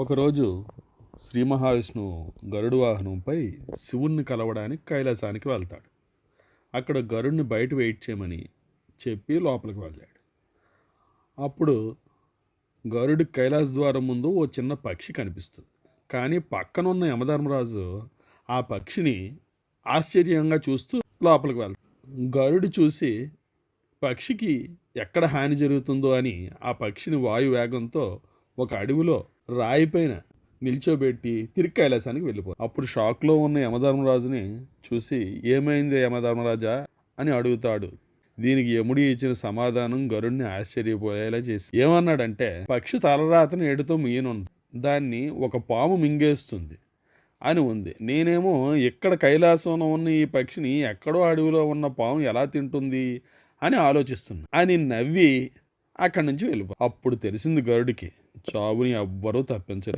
ఒకరోజు శ్రీ మహావిష్ణువు గరుడు వాహనంపై శివుణ్ణి కలవడానికి కైలాసానికి వెళ్తాడు. అక్కడ గరుడిని బయట వెయిట్ చేయమని చెప్పి లోపలికి వెళ్ళాడు. అప్పుడు గరుడి కైలాస ద్వారం ముందు ఓ చిన్న పక్షి కనిపిస్తుంది. కానీ పక్కనున్న యమధర్మరాజు ఆ పక్షిని ఆశ్చర్యంగా చూస్తూ లోపలికి వెళ్తాడు. గరుడు చూసి పక్షికి ఎక్కడ హాని జరుగుతుందో అని ఆ పక్షిని వాయు వేగంతో ఒక అడవిలో రాయిపైన నిల్చోబెట్టి తిరిగి కైలాసానికి వెళ్ళిపోతాడు. అప్పుడు షాక్లో ఉన్న యమధర్మరాజుని చూసి ఏమైంది యమధర్మరాజా అని అడుగుతాడు. దీనికి యముడి ఇచ్చిన సమాధానం గరుడిని ఆశ్చర్యపోయేలా చేసి ఏమన్నాడంటే, పక్షి తలరాతని ఏడుతో మీనుంది, దాన్ని ఒక పాము మింగేస్తుంది అని ఉంది. నేనేమో ఇక్కడ కైలాసంలో ఉన్న ఈ పక్షిని ఎక్కడో అడవిలో ఉన్న పాము ఎలా తింటుంది అని ఆలోచిస్తున్నా అని నవ్వి అక్కడి నుంచి వెళ్ళిపో. అప్పుడు తెలిసింది గరుడికి చావుని ఎవ్వరూ తప్పించలేరు.